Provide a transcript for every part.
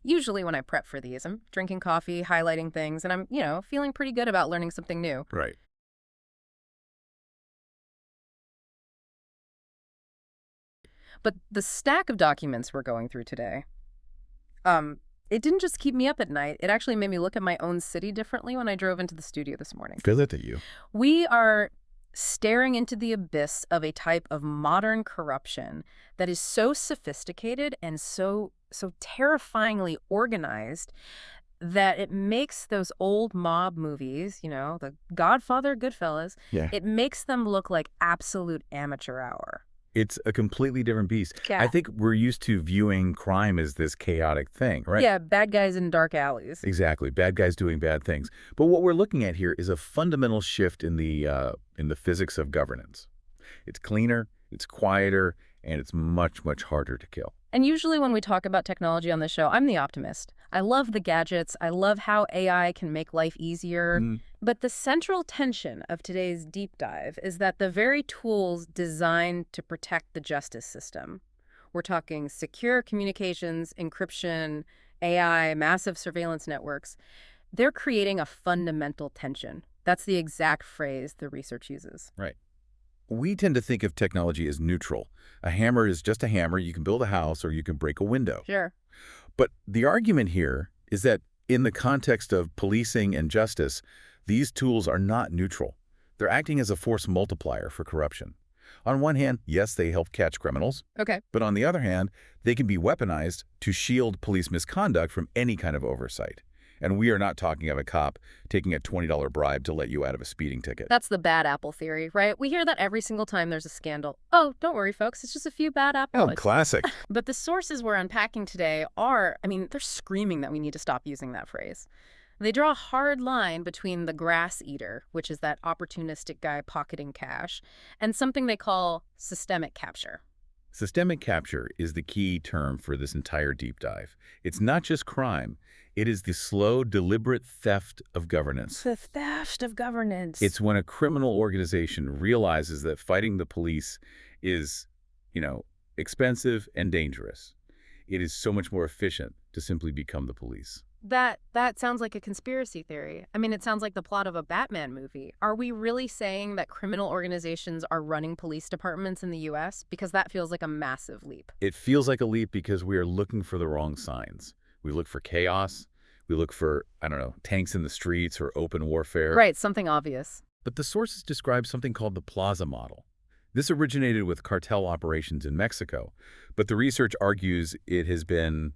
Usually when I prep for these, I'm drinking coffee, highlighting things, and I'm, feeling pretty good about learning something new. Right. But the stack of documents we're going through today, um, it didn't just keep me up at night. It actually made me look at my own city differently when I drove into the studio this morning. Feel it to you. We are staring into the abyss of a type of modern corruption that is so sophisticated and so terrifyingly organized that it makes those old mob movies, The Godfather, Goodfellas, Yeah. it makes them look like absolute amateur hour. It's a completely different beast. Yeah. I think we're used to viewing crime as this chaotic thing, right? Yeah, bad guys in dark alleys. Exactly. Bad guys doing bad things. But what we're looking at here is a fundamental shift in the physics of governance. It's cleaner, it's quieter, and it's much, much harder to kill. And usually when we talk about technology on the show, I'm the optimist. I love the gadgets. I love how AI can make life easier. But the central tension of today's deep dive is that the very tools designed to protect the justice system, we're talking secure communications, encryption, AI, massive surveillance networks, they're creating a fundamental tension. That's the exact phrase the research uses. Right. We tend to think of technology as neutral. A hammer is just a hammer. You can build a house or you can break a window. Sure. But the argument here is that in the context of policing and justice, these tools are not neutral. They're acting as a force multiplier for corruption. On one hand, yes, they help catch criminals. Okay. But on the other hand, they can be weaponized to shield police misconduct from any kind of oversight. And we are not talking of a cop taking a $20 bribe to let you out of a speeding ticket. That's the bad apple theory, right? We hear that every single time there's a scandal. Oh, don't worry, folks. It's just a few bad apples. Oh, classic. But the sources we're unpacking today are, they're screaming that we need to stop using that phrase. They draw a hard line between the grass eater, which is that opportunistic guy pocketing cash, and something they call systemic capture. Systemic capture is the key term for this entire deep dive. It's not just crime. It is the slow, deliberate theft of governance. The theft of governance. It's when a criminal organization realizes that fighting the police is, expensive and dangerous. It is so much more efficient to simply become the police. That sounds like a conspiracy theory. It sounds like the plot of a Batman movie. Are we really saying that criminal organizations are running police departments in the U.S.? Because that feels like a massive leap. It feels like a leap because we are looking for the wrong signs. We look for chaos. We look for, tanks in the streets or open warfare. Right, something obvious. But the sources describe something called the Plaza model. This originated with cartel operations in Mexico, but the research argues it has been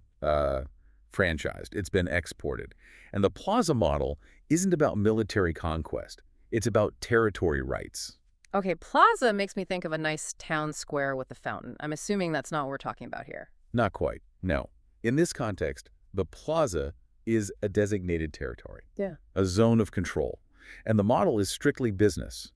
franchised. It's been exported. And the Plaza model isn't about military conquest. It's about territory rights. Okay, Plaza makes me think of a nice town square with a fountain. I'm assuming that's not what we're talking about here. Not quite, no. In this context, the Plaza is a designated territory, a zone of control. And the model is strictly business.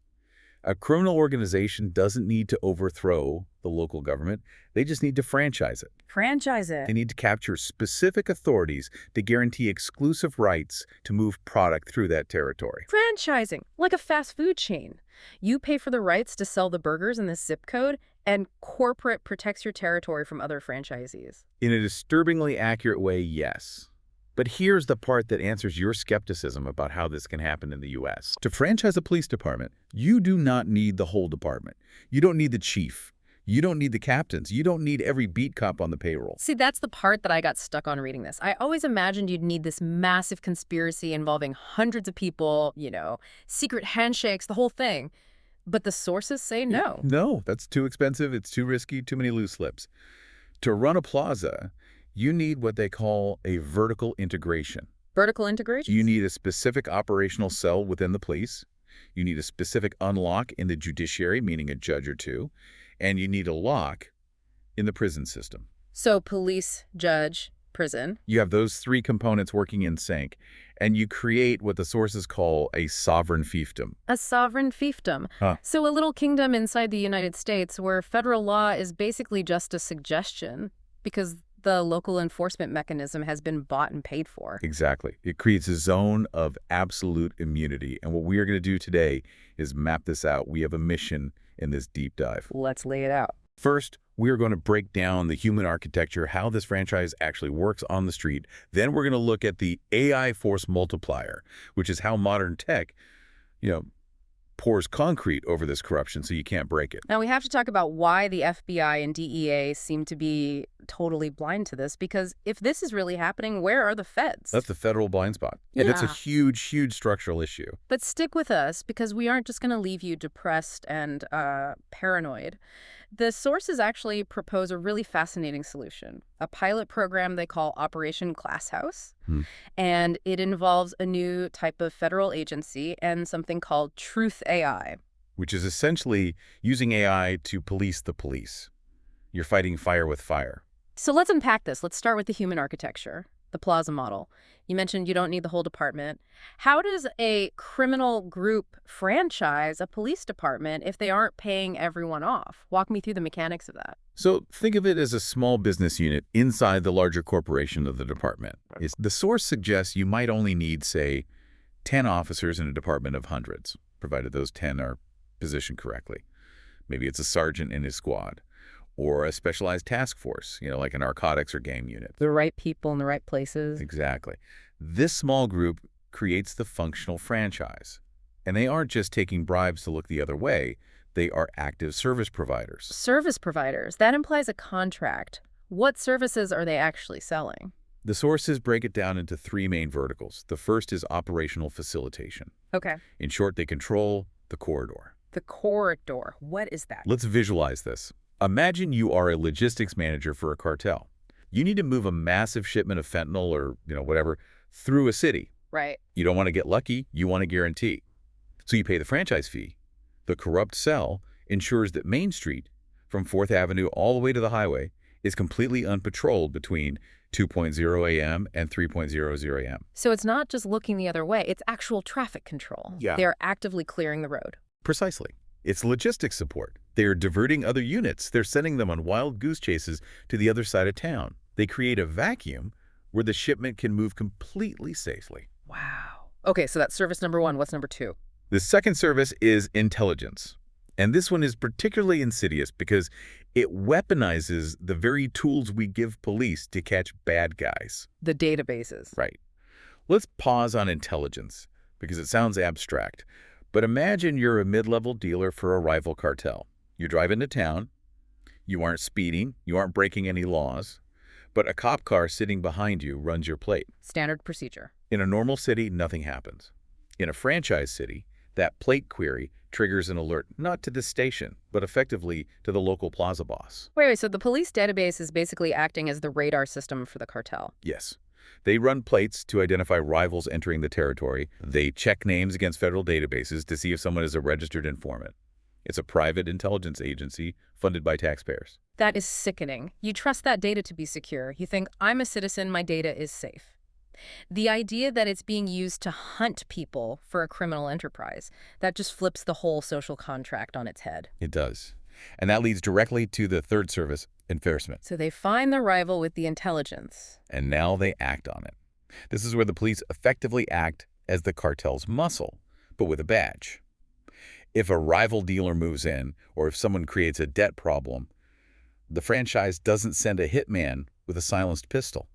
A criminal organization doesn't need to overthrow the local government. They just need to franchise it. Franchise it. They need to capture specific authorities to guarantee exclusive rights to move product through that territory. Franchising, like a fast food chain. You pay for the rights to sell the burgers in this zip code, and corporate protects your territory from other franchisees. In a disturbingly accurate way, yes. But here's the part that answers your skepticism about how this can happen in the U.S. To franchise a police department, you do not need the whole department. You don't need the chief. You don't need the captains. You don't need every beat cop on the payroll. See, that's the part that I got stuck on reading this. I always imagined you'd need this massive conspiracy involving hundreds of people, secret handshakes, the whole thing. But the sources say no. No, that's too expensive. It's too risky, too many loose lips. To run a plaza, you need what they call a vertical integration. Vertical integration? You need a specific operational cell within the police. You need a specific unlock in the judiciary, meaning a judge or two. And you need a lock in the prison system. So police, judge, prison. You have those three components working in sync, and you create what the sources call a sovereign fiefdom. A sovereign fiefdom. So a little kingdom inside the United States where federal law is basically just a suggestion because the local enforcement mechanism has been bought and paid for. Exactly. It creates a zone of absolute immunity. And what we are going to do today is map this out. We have a mission in this deep dive. Let's lay it out. First, we're going to break down the human architecture, how this franchise actually works on the street. Then we're going to look at the AI force multiplier, which is how modern tech, you know, pours concrete over this corruption so you can't break it. Now, we have to talk about why the FBI and DEA seem to be totally blind to this, because if this is really happening, where are the feds? That's the federal blind spot. And it's a huge, huge structural issue. But stick with us, because we aren't just going to leave you depressed and paranoid. The sources actually propose a really fascinating solution, a pilot program they call Operation GLASSHOUSE, and it involves a new type of federal agency and something called Truth AI. Which is essentially using AI to police the police. You're fighting fire with fire. So let's unpack this. Let's start with the human architecture, the Plaza model. You mentioned you don't need the whole department. How does a criminal group franchise a police department if they aren't paying everyone off? Walk me through the mechanics of that. So think of it as a small business unit inside the larger corporation of the department. The source suggests you might only need, say, 10 officers in a department of hundreds, provided those 10 are positioned correctly. Maybe it's a sergeant in his squad, or a specialized task force, like a narcotics or gang unit. The right people in the right places. Exactly. This small group creates the functional franchise. And they aren't just taking bribes to look the other way. They are active service providers. Service providers. That implies a contract. What services are they actually selling? The sources break it down into three main verticals. The first is operational facilitation. Okay. In short, they control the corridor. The corridor. What is that? Let's visualize this. Imagine you are a logistics manager for a cartel. You need to move a massive shipment of fentanyl or, whatever, through a city. Right. You don't want to get lucky. You want to guarantee. So you pay the franchise fee. The corrupt cell ensures that Main Street, from 4th Avenue all the way to the highway, is completely unpatrolled between 2:00 a.m. and 3:00 a.m. So it's not just looking the other way. It's actual traffic control. Yeah. They're actively clearing the road. Precisely. It's logistics support. They're diverting other units. They're sending them on wild goose chases to the other side of town. They create a vacuum where the shipment can move completely safely. Wow. Okay, so that's service number one. What's number two? The second service is intelligence. And this one is particularly insidious because it weaponizes the very tools we give police to catch bad guys. The databases. Right. Let's pause on intelligence because it sounds abstract. But imagine you're a mid-level dealer for a rival cartel. You drive into town. You aren't speeding. You aren't breaking any laws. But a cop car sitting behind you runs your plate. Standard procedure. In a normal city, nothing happens. In a franchise city, that plate query triggers an alert not to the station, but effectively to the local plaza boss. Wait, so the police database is basically acting as the radar system for the cartel. Yes. They run plates to identify rivals entering the territory. They check names against federal databases to see if someone is a registered informant. It's a private intelligence agency funded by taxpayers. That is sickening. You trust that data to be secure. You think, I'm a citizen, my data is safe. The idea that it's being used to hunt people for a criminal enterprise, that just flips the whole social contract on its head. It does. And that leads directly to the third service, enforcement. So they find the rival with the intelligence. And now they act on it. This is where the police effectively act as the cartel's muscle, but with a badge. If a rival dealer moves in, or if someone creates a debt problem, the franchise doesn't send a hitman with a silenced pistol.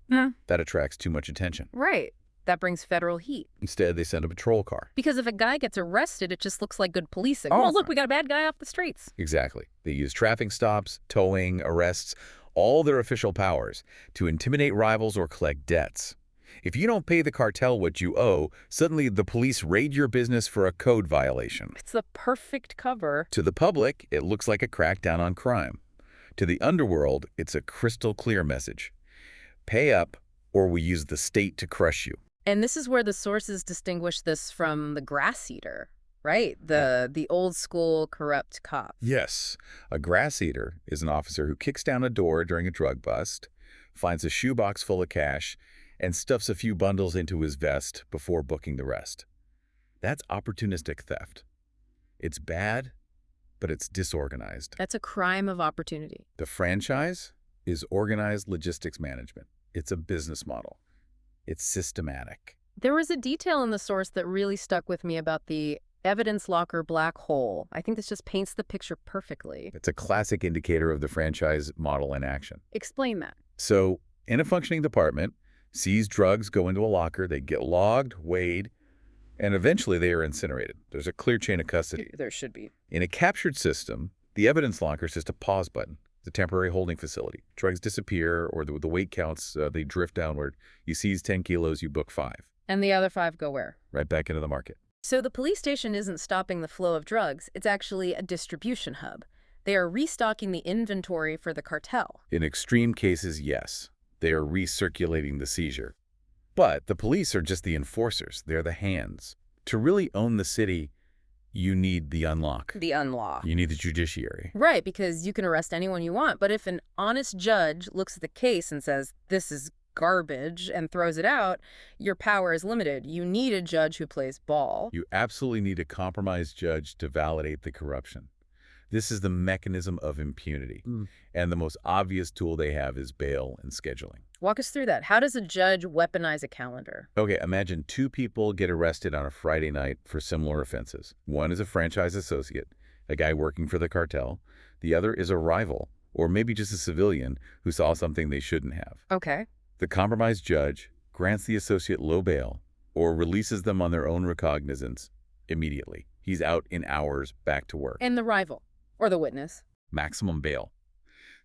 That attracts too much attention. Right. That brings federal heat. Instead, they send a patrol car. Because if a guy gets arrested, it just looks like good policing. Oh, look, we got a bad guy off the streets. Exactly. They use traffic stops, towing, arrests, all their official powers to intimidate rivals or collect debts. If you don't pay the cartel what you owe, suddenly the police raid your business for a code violation. It's the perfect cover. To the public, it looks like a crackdown on crime. To the underworld, it's a crystal clear message. Pay up, or we use the state to crush you. And this is where the sources distinguish this from the grass eater, right? The old school corrupt cop. Yes. A grass eater is an officer who kicks down a door during a drug bust, finds a shoebox full of cash, and stuffs a few bundles into his vest before booking the rest. That's opportunistic theft. It's bad, but it's disorganized. That's a crime of opportunity. The franchise is organized logistics management. It's a business model. It's systematic. There was a detail in the source that really stuck with me about the evidence locker black hole. I think this just paints the picture perfectly. It's a classic indicator of the franchise model in action. Explain that. So, in a functioning department, seized drugs go into a locker, they get logged, weighed, and eventually they are incinerated. There's a clear chain of custody. There should be. In a captured system, the evidence locker is just a pause button. It's a temporary holding facility. Drugs disappear, or the weight counts, they drift downward. You seize 10 kilos, you book 5. And the other 5 go where? Right back into the market. So the police station isn't stopping the flow of drugs. It's actually a distribution hub. They are restocking the inventory for the cartel. In extreme cases, yes. They are recirculating the seizure. But the police are just the enforcers. They're the hands. To really own the city, you need the unlock. The unlock. You need the judiciary. Right, because you can arrest anyone you want. But if an honest judge looks at the case and says, this is garbage, and throws it out, your power is limited. You need a judge who plays ball. You absolutely need a compromised judge to validate the corruption. This is the mechanism of impunity. And the most obvious tool they have is bail and scheduling. Walk us through that. How does a judge weaponize a calendar? Okay, imagine 2 people get arrested on a Friday night for similar offenses. One is a franchise associate, a guy working for the cartel. The other is a rival, or maybe just a civilian who saw something they shouldn't have. Okay. The compromised judge grants the associate low bail or releases them on their own recognizance immediately. He's out in hours, back to work. And the rival, or the witness? Maximum bail.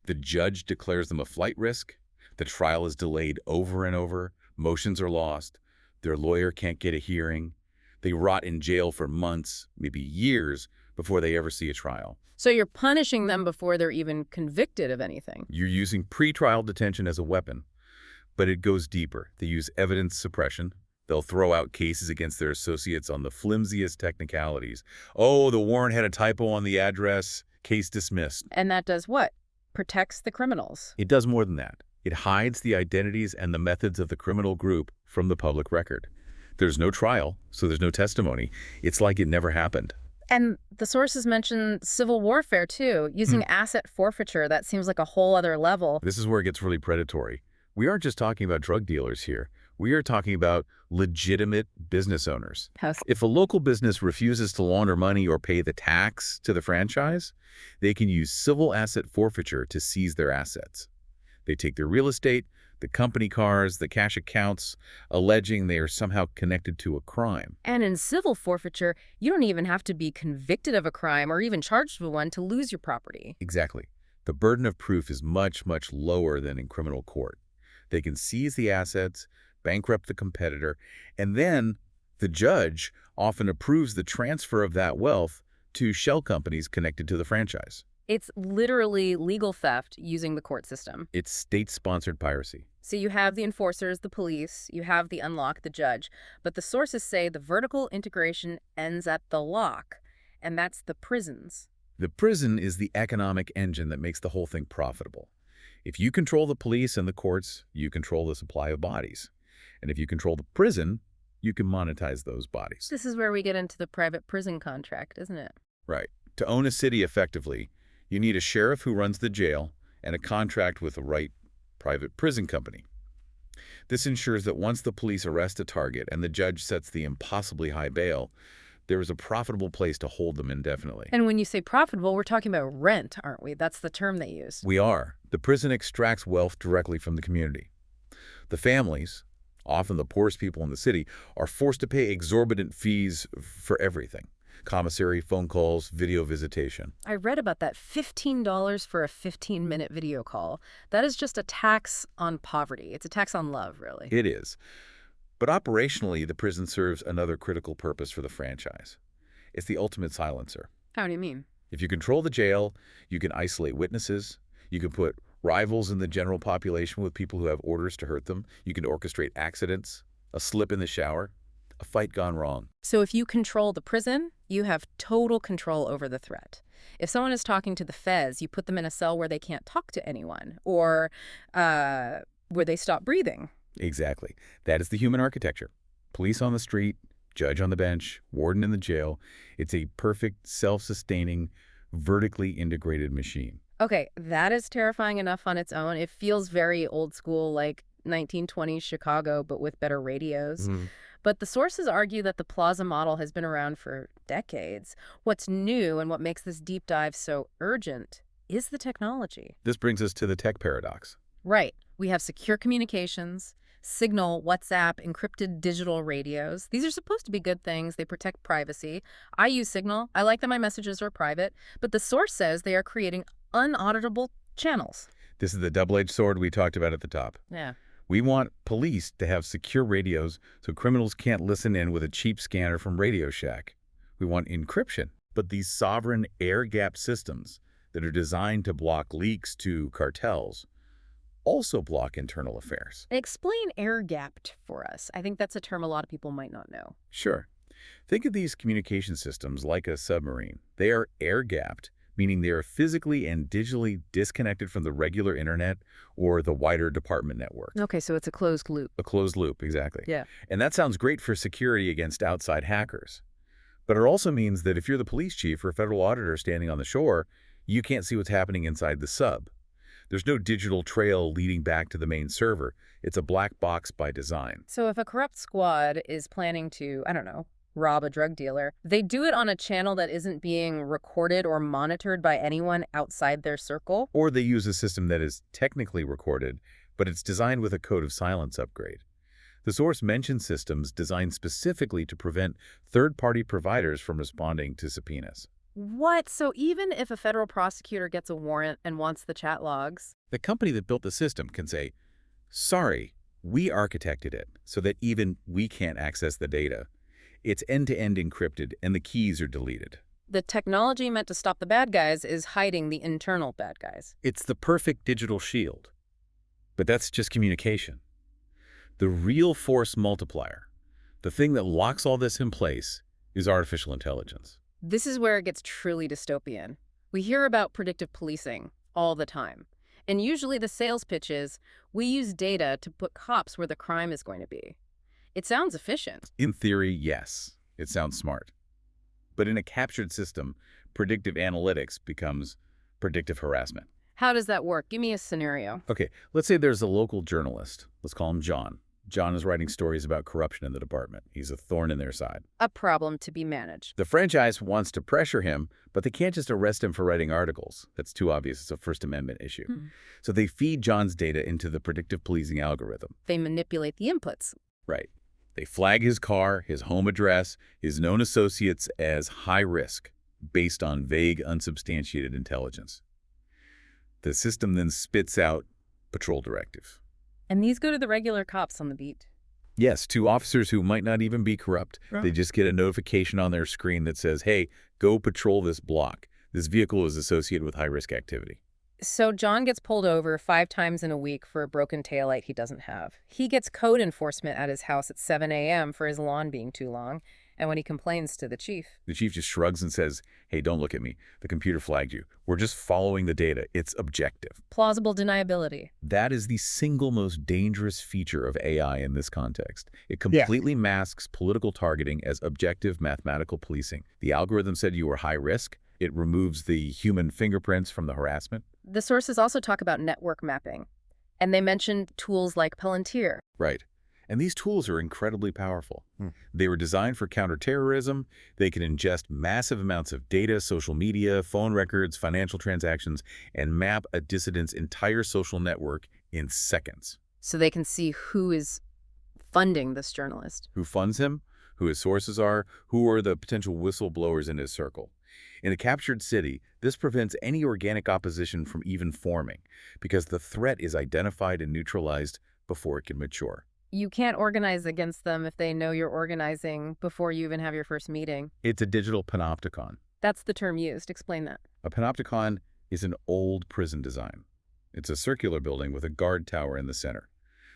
The judge declares them a flight risk. The trial is delayed over and over. Motions are lost. Their lawyer can't get a hearing. They rot in jail for months, maybe years, before they ever see a trial. So you're punishing them before they're even convicted of anything. You're using pretrial detention as a weapon, but it goes deeper. They use evidence suppression. They'll throw out cases against their associates on the flimsiest technicalities. Oh, the warrant had a typo on the address. Case dismissed. And that does what? Protects the criminals. It does more than that. It hides the identities and the methods of the criminal group from the public record. There's no trial, so there's no testimony. It's like it never happened. And the sources mention civil warfare, too, using asset forfeiture. That seems like a whole other level. This is where it gets really predatory. We aren't just talking about drug dealers here. We are talking about legitimate business owners. If a local business refuses to launder money or pay the tax to the franchise, they can use civil asset forfeiture to seize their assets. They take their real estate, the company cars, the cash accounts, alleging they are somehow connected to a crime. And in civil forfeiture, you don't even have to be convicted of a crime or even charged with one to lose your property. Exactly. The burden of proof is much, much lower than in criminal court. They can seize the assets, bankrupt the competitor, and then the judge often approves the transfer of that wealth to shell companies connected to the franchise. It's literally legal theft using the court system. It's state-sponsored piracy. So you have the enforcers, the police, you have the unlock, the judge, but the sources say the vertical integration ends at the lock, and that's the prisons. The prison is the economic engine that makes the whole thing profitable. If you control the police and the courts, you control the supply of bodies. And if you control the prison, you can monetize those bodies. This is where we get into the private prison contract, isn't it? Right. To own a city effectively, you need a sheriff who runs the jail and a contract with the right private prison company. This ensures that once the police arrest a target and the judge sets the impossibly high bail, there is a profitable place to hold them indefinitely. And when you say profitable, we're talking about rent, aren't we? That's the term they use. We are. The prison extracts wealth directly from the community. The families, often the poorest people in the city, are forced to pay exorbitant fees for everything. Commissary, phone calls, video visitation. I read about that. $15 for a 15-minute video call. That is just a tax on poverty. It's a tax on love, really. It is. But operationally, the prison serves another critical purpose for the franchise. It's the ultimate silencer. How do you mean? If you control the jail, you can isolate witnesses. You can put rivals in the general population with people who have orders to hurt them. You can orchestrate accidents, a slip in the shower, a fight gone wrong. So if you control the prison, you have total control over the threat. If someone is talking to the feds, you put them in a cell where they can't talk to anyone or where they stop breathing. Exactly. That is the human architecture. Police on the street, judge on the bench, warden in the jail. It's a perfect, self-sustaining, vertically integrated machine. Okay, that is terrifying enough on its own. It feels very old school, like 1920s Chicago, but with better radios. But the sources argue that the Plaza model has been around for decades. What's new and what makes this deep dive so urgent is the technology. This brings us to the tech paradox. Right. We have secure communications, Signal, WhatsApp, encrypted digital radios. These are supposed to be good things. They protect privacy. I use Signal. I like that my messages are private. But the source says they are creating unauditable channels. This is the double-edged sword we talked about at the top. Yeah. We want police to have secure radios so criminals can't listen in with a cheap scanner from Radio Shack. We want encryption. But these sovereign air-gapped systems that are designed to block leaks to cartels also block internal affairs. Explain air-gapped for us. I think that's a term a lot of people might not know. Sure. Think of these communication systems like a submarine. They are air-gapped, meaning they are physically and digitally disconnected from the regular internet or the wider department network. Okay, so it's a closed loop. A closed loop, exactly. Yeah. And that sounds great for security against outside hackers. But it also means that if you're the police chief or federal auditor standing on the shore, you can't see what's happening inside the sub. There's no digital trail leading back to the main server. It's a black box by design. So if a corrupt squad is planning to, I don't know, rob a drug dealer, they do it on a channel that isn't being recorded or monitored by anyone outside their circle? Or they use a system that is technically recorded, but it's designed with a code of silence upgrade. The source mentions systems designed specifically to prevent third-party providers from responding to subpoenas. What? So even if a federal prosecutor gets a warrant and wants the chat logs? The company that built the system can say, sorry, we architected it so that even we can't access the data. It's end-to-end encrypted and the keys are deleted. The technology meant to stop the bad guys is hiding the internal bad guys. It's the perfect digital shield. But that's just communication. The real force multiplier, the thing that locks all this in place, is artificial intelligence. This is where it gets truly dystopian. We hear about predictive policing all the time. And usually the sales pitch is, we use data to put cops where the crime is going to be. It sounds efficient. In theory, yes, it sounds smart. But in a captured system, predictive analytics becomes predictive harassment. How does that work? Give me a scenario. Okay, let's say there's a local journalist. Let's call him John. John is writing stories about corruption in the department. He's a thorn in their side. A problem to be managed. The franchise wants to pressure him, but they can't just arrest him for writing articles. That's too obvious. It's a First Amendment issue. So they feed John's data into the predictive policing algorithm. They manipulate the inputs. Right. They flag his car, his home address, his known associates as high risk, based on vague, unsubstantiated intelligence. The system then spits out patrol directives. And these go to the regular cops on the beat. Yes, to officers who might not even be corrupt. Right. They just get a notification on their screen that says, hey, go patrol this block. This vehicle is associated with high-risk activity. So John gets pulled over 5 times in a week for a broken taillight he doesn't have. He gets code enforcement at his house at 7 a.m. for his lawn being too long. And when he complains to the chief, the chief just shrugs and says, hey, don't look at me. The computer flagged you. We're just following the data. It's objective. Plausible deniability. That is the single most dangerous feature of AI in this context. It completely masks political targeting as objective mathematical policing. The algorithm said you were high risk. It removes the human fingerprints from the harassment. The sources also talk about network mapping. And they mention tools like Palantir. Right. And these tools are incredibly powerful. They were designed for counterterrorism. They can ingest massive amounts of data, social media, phone records, financial transactions, and map a dissident's entire social network in seconds. So they can see who is funding this journalist. Who funds him, who his sources are, who are the potential whistleblowers in his circle. In a captured city, this prevents any organic opposition from even forming because the threat is identified and neutralized before it can mature. You can't organize against them if they know you're organizing before you even have your first meeting. It's a digital panopticon. That's the term used. Explain that. A panopticon is an old prison design. It's a circular building with a guard tower in the center.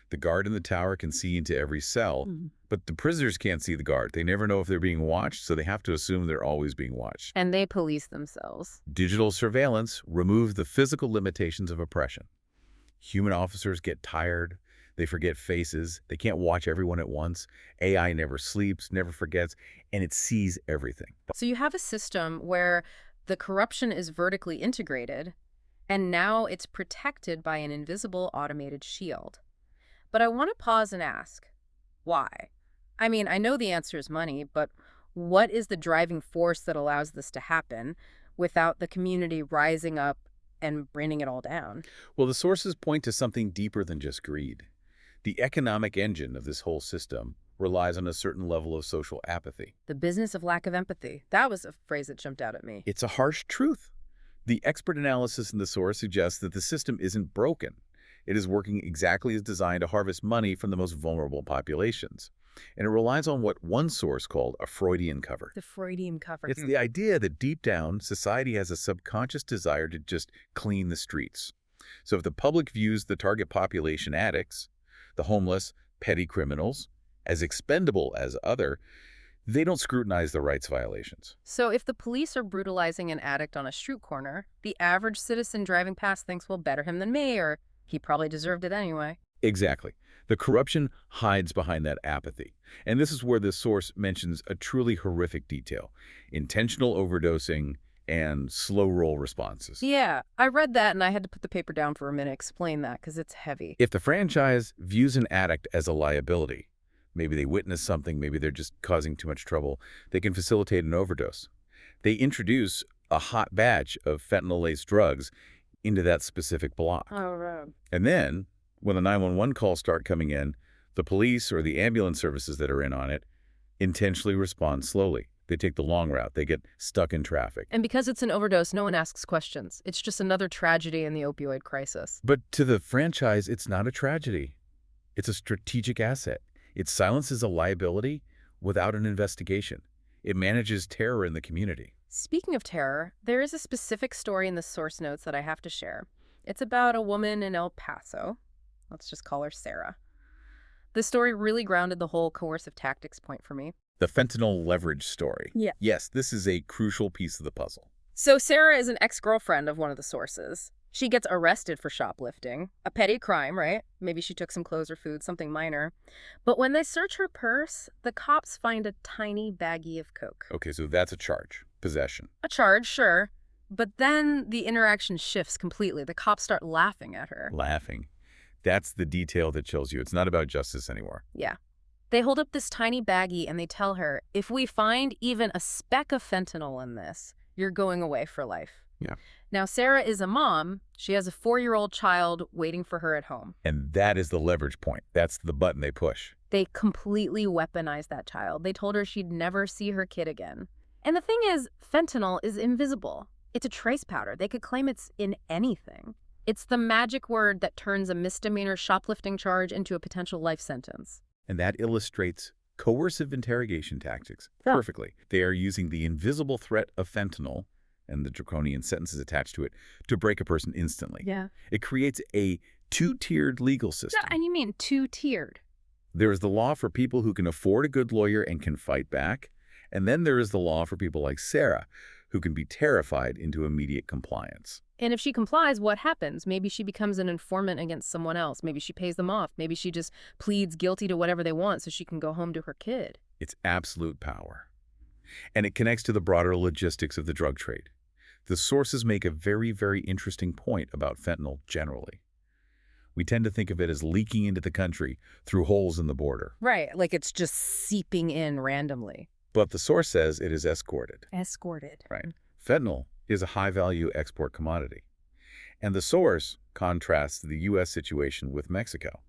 The guard in the tower can see into every cell, but the prisoners can't see the guard. They never know if they're being watched, so they have to assume they're always being watched. And they police themselves. Digital surveillance removes the physical limitations of oppression. Human officers get tired. They forget faces. They can't watch everyone at once. AI never sleeps, never forgets, and it sees everything. So you have a system where the corruption is vertically integrated, and now it's protected by an invisible automated shield. But I want to pause and ask, why? I mean, I know the answer is money, but what is the driving force that allows this to happen without the community rising up and bringing it all down? Well, the sources point to something deeper than just greed. The economic engine of this whole system relies on a certain level of social apathy. The business of lack of empathy. That was a phrase that jumped out at me. It's a harsh truth. The expert analysis in the source suggests that the system isn't broken. It is working exactly as designed to harvest money from the most vulnerable populations. And it relies on what one source called a Freudian cover. The Freudian cover. It's the idea that deep down, society has a subconscious desire to just clean the streets. So if the public views the target population addicts, the homeless, petty criminals, as expendable as other, they don't scrutinize the rights violations. So if the police are brutalizing an addict on a street corner, the average citizen driving past thinks, well, better him than me, or he probably deserved it anyway. Exactly. The corruption hides behind that apathy. And this is where the source mentions a truly horrific detail: intentional overdosing and slow roll responses. Yeah, I read that and I had to put the paper down for a minute, explain that, because it's heavy. If the franchise views an addict as a liability, maybe they witness something, maybe they're just causing too much trouble, they can facilitate an overdose. They introduce a hot batch of fentanyl-laced drugs into that specific block. Oh, right. And then, when the 911 calls start coming in, the police or the ambulance services that are in on it intentionally respond slowly. They take the long route. They get stuck in traffic. And because it's an overdose, no one asks questions. It's just another tragedy in the opioid crisis. But to the franchise, it's not a tragedy. It's a strategic asset. It silences a liability without an investigation. It manages terror in the community. Speaking of terror, there is a specific story in the source notes that I have to share. It's about a woman in El Paso. Let's just call her Sarah. This story really grounded the whole coercive tactics point for me. The fentanyl leverage story. Yeah. Yes, this is a crucial piece of the puzzle. So Sarah is an ex-girlfriend of one of the sources. She gets arrested for shoplifting, a petty crime, right? Maybe she took some clothes or food, something minor. But when they search her purse, the cops find a tiny baggie of coke. Okay, so that's a charge. Possession. A charge, sure. But then the interaction shifts completely. The cops start laughing at her. Laughing. That's the detail that chills you. It's not about justice anymore. Yeah. They hold up this tiny baggie and they tell her, if we find even a speck of fentanyl in this, you're going away for life. Yeah. Now, Sarah is a mom. She has a 4-year-old child waiting for her at home. And that is the leverage point. That's the button they push. They completely weaponized that child. They told her she'd never see her kid again. And the thing is, fentanyl is invisible. It's a trace powder. They could claim it's in anything. It's the magic word that turns a misdemeanor shoplifting charge into a potential life sentence. And that illustrates coercive interrogation tactics perfectly. They are using the invisible threat of fentanyl and the draconian sentences attached to it to break a person instantly. Yeah. It creates a two-tiered legal system. And you mean two-tiered? There is the law for people who can afford a good lawyer and can fight back. And then there is the law for people like Sarah, who can be terrified into immediate compliance. And if she complies, what happens? Maybe she becomes an informant against someone else. Maybe she pays them off. Maybe she just pleads guilty to whatever they want so she can go home to her kid. It's absolute power. And it connects to the broader logistics of the drug trade. The sources make a very, very interesting point about fentanyl generally. We tend to think of it as leaking into the country through holes in the border. Right, like it's just seeping in randomly. But the source says it is escorted. Escorted. Right. Fentanyl is a high-value export commodity. And the source contrasts the U.S. situation with Mexico.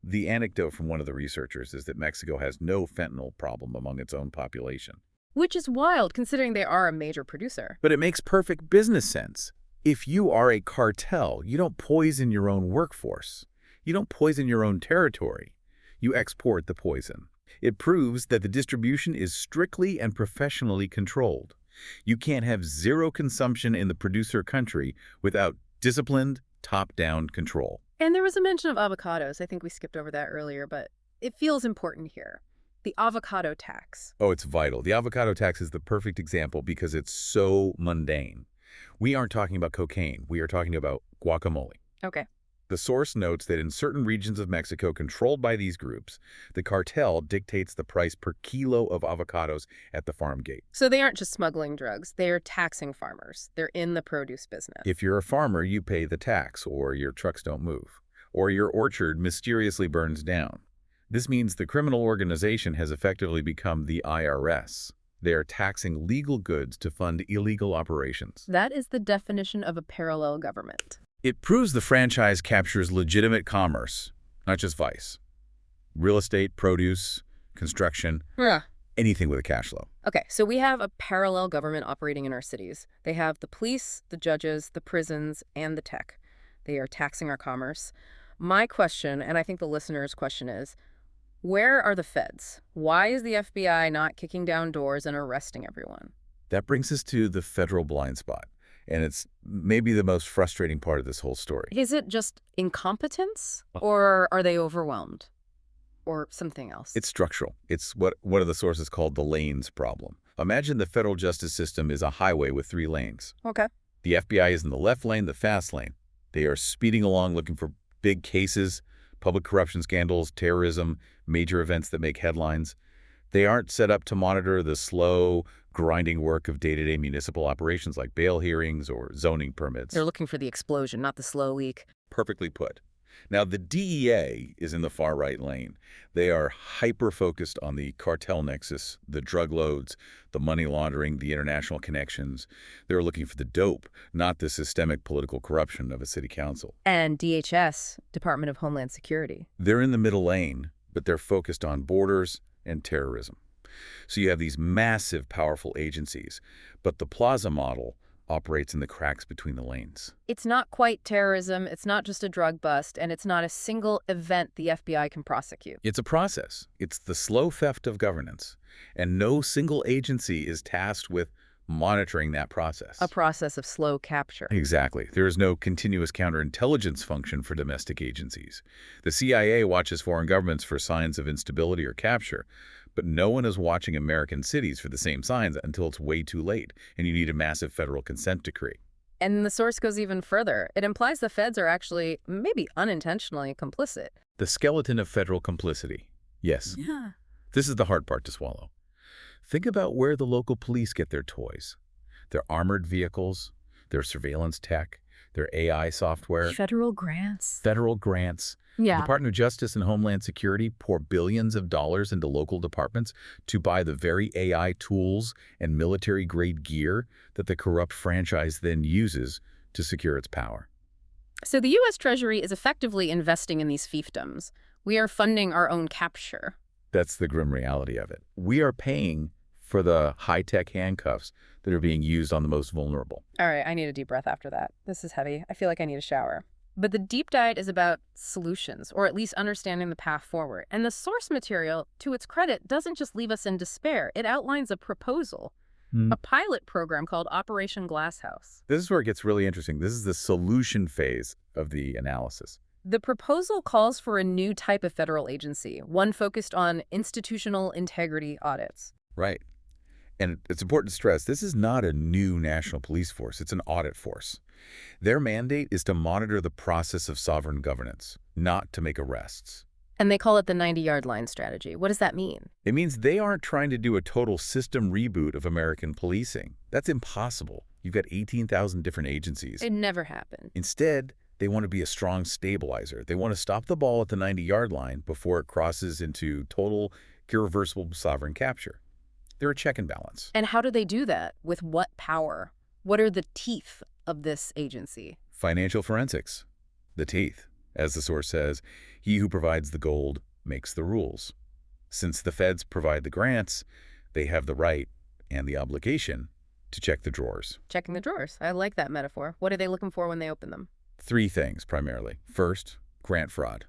The anecdote from one of the researchers is that Mexico has no fentanyl problem among its own population. Which is wild, considering they are a major producer. But it makes perfect business sense. If you are a cartel, you don't poison your own workforce. You don't poison your own territory. You export the poison. It proves that the distribution is strictly and professionally controlled. You can't have zero consumption in the producer country without disciplined, top-down control. And there was a mention of avocados. I think we skipped over that earlier, but it feels important here. The avocado tax. Oh, it's vital. The avocado tax is the perfect example because it's so mundane. We aren't talking about cocaine. We are talking about guacamole. Okay. The source notes that in certain regions of Mexico controlled by these groups, the cartel dictates the price per kilo of avocados at the farm gate. So they aren't just smuggling drugs. They're taxing farmers. They're in the produce business. If you're a farmer, you pay the tax, or your trucks don't move, or your orchard mysteriously burns down. This means the criminal organization has effectively become the IRS. They are taxing legal goods to fund illegal operations. That is the definition of a parallel government. It proves the franchise captures legitimate commerce, not just vice. Real estate, produce, construction, Yeah. anything with a cash flow. Okay, so we have a parallel government operating in our cities. They have the police, the judges, the prisons, and the tech. They are taxing our commerce. My question, and I think the listener's question is, where are the feds? Why is the FBI not kicking down doors and arresting everyone? That brings us to the federal blind spot, and it's maybe the most frustrating part of this whole story. Is it just incompetence, or are they overwhelmed? Or something else? It's structural. It's what one of the sources called the lanes problem. Imagine the federal justice system is a highway with 3 lanes. Okay. The FBI is in the left lane, the fast lane. They are speeding along looking for big cases, public corruption scandals, terrorism, major events that make headlines. They aren't set up to monitor the slow, grinding work of day-to-day municipal operations like bail hearings or zoning permits. They're looking for the explosion, not the slow leak. Perfectly put. Now, the DEA is in the far right lane. They are hyper-focused on the cartel nexus, the drug loads, the money laundering, the international connections. They're looking for the dope, not the systemic political corruption of a city council. And DHS, Department of Homeland Security. They're in the middle lane, but they're focused on borders and terrorism. So you have these massive, powerful agencies, but the Plaza model operates in the cracks between the lanes. It's not quite terrorism, it's not just a drug bust, and it's not a single event the FBI can prosecute. It's a process. It's the slow theft of governance, and no single agency is tasked with monitoring that process. A process of slow capture. Exactly. There is no continuous counterintelligence function for domestic agencies. The CIA watches foreign governments for signs of instability or capture, but no one is watching American cities for the same signs until it's way too late, and you need a massive federal consent decree. And the source goes even further. It implies the feds are actually, maybe unintentionally, complicit. The skeleton of federal complicity. Yes. Yeah. This is the hard part to swallow. Think about where the local police get their toys. Their armored vehicles, their surveillance tech, their AI software. Federal grants. Federal grants. The Yeah. Department of Justice and Homeland Security pour billions of dollars into local departments to buy the very AI tools and military-grade gear that the corrupt franchise then uses to secure its power. So the U.S. Treasury is effectively investing in these fiefdoms. We are funding our own capture. That's the grim reality of it. We are paying for the high-tech handcuffs that are being used on the most vulnerable. All right, I need a deep breath after that. This is heavy. I feel like I need a shower. But the deep dive is about solutions, or at least understanding the path forward. And the source material, to its credit, doesn't just leave us in despair. It outlines a proposal, a pilot program called Operation GLASSHOUSE. This is where it gets really interesting. This is the solution phase of the analysis. The proposal calls for a new type of federal agency, one focused on institutional integrity audits. Right. And it's important to stress, this is not a new national police force. It's an audit force. Their mandate is to monitor the process of sovereign governance, not to make arrests. And they call it the 90-yard line strategy. What does that mean? It means they aren't trying to do a total system reboot of American policing. That's impossible. You've got 18,000 different agencies. It never happened. Instead, they want to be a strong stabilizer. They want to stop the ball at the 90-yard line before it crosses into total, irreversible sovereign capture. They're a check and balance. And how do they do that? With what power? What are the teeth of this agency? Financial forensics. The teeth. As the source says, he who provides the gold makes the rules. Since the feds provide the grants, they have the right and the obligation to check the drawers. Checking the drawers. I like that metaphor. What are they looking for when they open them? 3 things, primarily. First, grant fraud.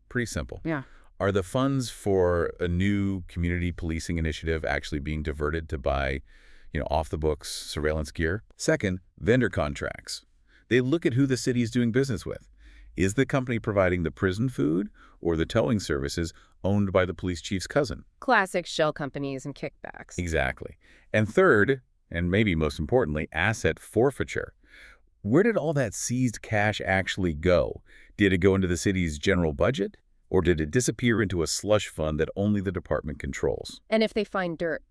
Pretty simple. Yeah. Are the funds for a new community policing initiative actually being diverted to buy, off-the-books surveillance gear? Second, vendor contracts. They look at who the city is doing business with. Is the company providing the prison food or the towing services owned by the police chief's cousin? Classic shell companies and kickbacks. Exactly. And third, and maybe most importantly, asset forfeiture. Where did all that seized cash actually go? Did it go into the city's general budget? Or did it disappear into a slush fund that only the department controls? And if they find dirt,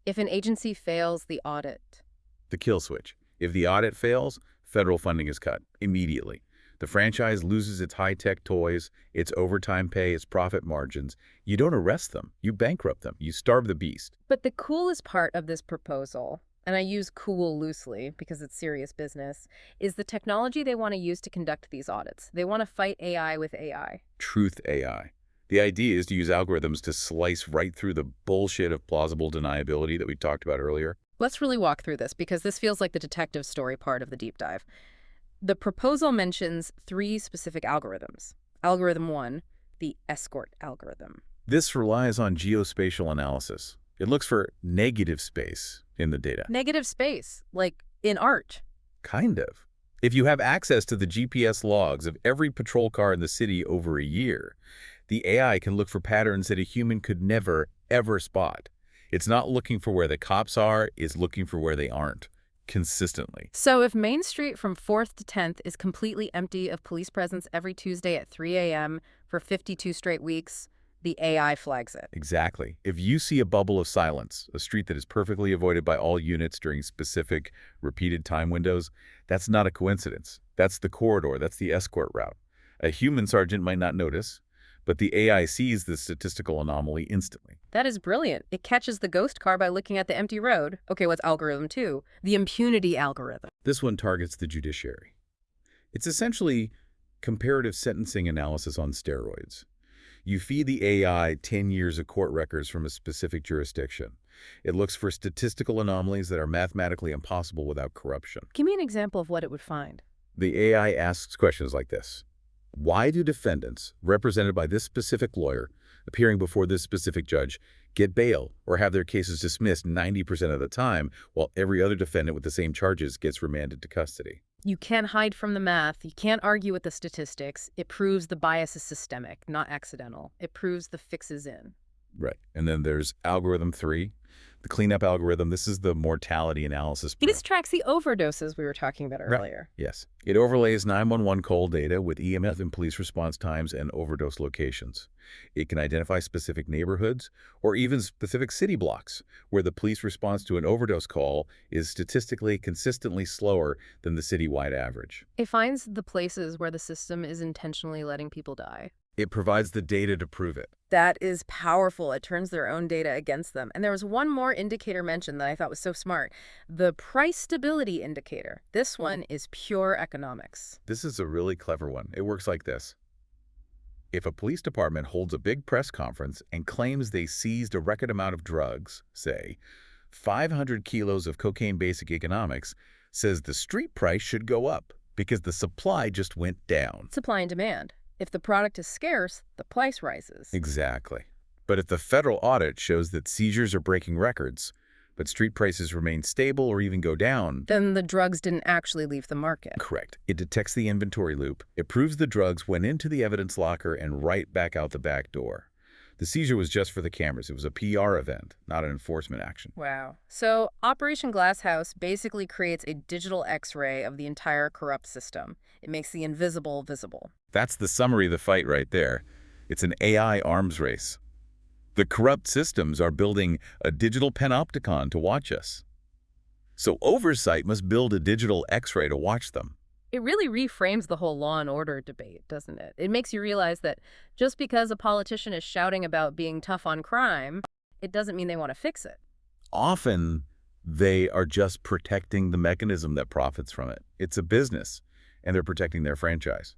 if an agency fails the audit? The kill switch. If the audit fails, federal funding is cut immediately. The franchise loses its high-tech toys, its overtime pay, its profit margins. You don't arrest them. You bankrupt them. You starve the beast. But the coolest part of this proposal, and I use cool loosely because it's serious business, is the technology they want to use to conduct these audits. They want to fight AI with AI. Truth AI. The idea is to use algorithms to slice right through the bullshit of plausible deniability that we talked about earlier. Let's really walk through this because this feels like the detective story part of the deep dive. The proposal mentions 3 specific algorithms. Algorithm 1, the escort algorithm. This relies on geospatial analysis. It looks for negative space in the data. Negative space, like in art. Kind of. If you have access to the GPS logs of every patrol car in the city over a year, the AI can look for patterns that a human could never, ever spot. It's not looking for where the cops are, it's looking for where they aren't, consistently. So if Main Street from 4th to 10th is completely empty of police presence every Tuesday at 3 a.m. for 52 straight weeks, the AI flags it. Exactly. If you see a bubble of silence, a street that is perfectly avoided by all units during specific, repeated time windows, that's not a coincidence. That's the corridor, that's the escort route. A human sergeant might not notice, but the AI sees the statistical anomaly instantly. That is brilliant. It catches the ghost car by looking at the empty road. Okay, what's algorithm 2? The impunity algorithm. This one targets the judiciary. It's essentially comparative sentencing analysis on steroids. You feed the AI 10 years of court records from a specific jurisdiction. It looks for statistical anomalies that are mathematically impossible without corruption. Give me an example of what it would find. The AI asks questions like this. Why do defendants, represented by this specific lawyer, appearing before this specific judge, get bail or have their cases dismissed 90% of the time, while every other defendant with the same charges gets remanded to custody? You can't hide from the math. You can't argue with the statistics. It proves the bias is systemic, not accidental. It proves the fix is in. Right. And then there's algorithm 3, the cleanup algorithm. This is the mortality analysis. This tracks the overdoses we were talking about earlier. Right. Yes. It overlays 911 call data with EMF and police response times and overdose locations. It can identify specific neighborhoods or even specific city blocks where the police response to an overdose call is statistically consistently slower than the citywide average. It finds the places where the system is intentionally letting people die. It provides the data to prove it. That is powerful. It turns their own data against them. And there was one more indicator mentioned that I thought was so smart. The price stability indicator. This one is pure economics. This is a really clever one. It works like this. If a police department holds a big press conference and claims they seized a record amount of drugs, say 500 kilos of cocaine, basic economics says the street price should go up because the supply just went down. Supply and demand. If the product is scarce, the price rises. Exactly. But if the federal audit shows that seizures are breaking records, but street prices remain stable or even go down, then the drugs didn't actually leave the market. Correct. It detects the inventory loop. It proves the drugs went into the evidence locker and right back out the back door. The seizure was just for the cameras. It was a PR event, not an enforcement action. Wow. So Operation Glasshouse basically creates a digital X-ray of the entire corrupt system. It makes the invisible visible. That's the summary of the fight right there. It's an AI arms race. The corrupt systems are building a digital panopticon to watch us. So oversight must build a digital X-ray to watch them. It really reframes the whole law and order debate, doesn't it? It makes you realize that just because a politician is shouting about being tough on crime, it doesn't mean they want to fix it. Often, they are just protecting the mechanism that profits from it. It's a business, and they're protecting their franchise.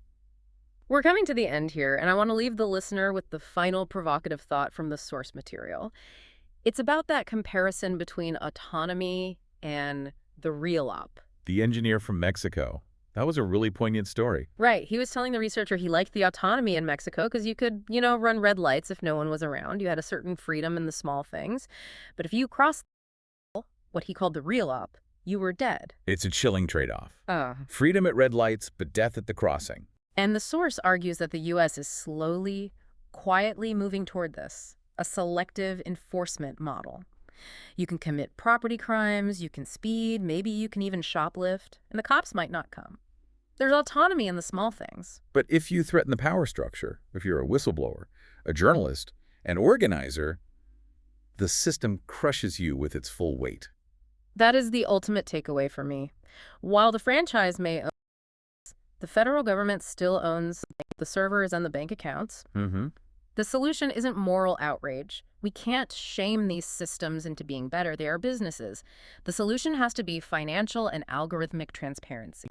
We're coming to the end here, and I want to leave the listener with the final provocative thought from the source material. It's about that comparison between autonomy and the real op. The engineer from Mexico. That was a really poignant story. Right. He was telling the researcher he liked the autonomy in Mexico because you could, run red lights if no one was around. You had a certain freedom in the small things. But if you crossed what he called the real op, you were dead. It's a chilling trade-off. Freedom at red lights, but death at the crossing. And the source argues that the U.S. is slowly, quietly moving toward this, a selective enforcement model. You can commit property crimes, you can speed, maybe you can even shoplift, and the cops might not come. There's autonomy in the small things. But if you threaten the power structure, if you're a whistleblower, a journalist, an organizer, the system crushes you with its full weight. That is the ultimate takeaway for me. While the franchise may own, The federal government still owns the servers and the bank accounts. Mm-hmm. The solution isn't moral outrage. We can't shame these systems into being better. They are businesses. The solution has to be financial and algorithmic transparency.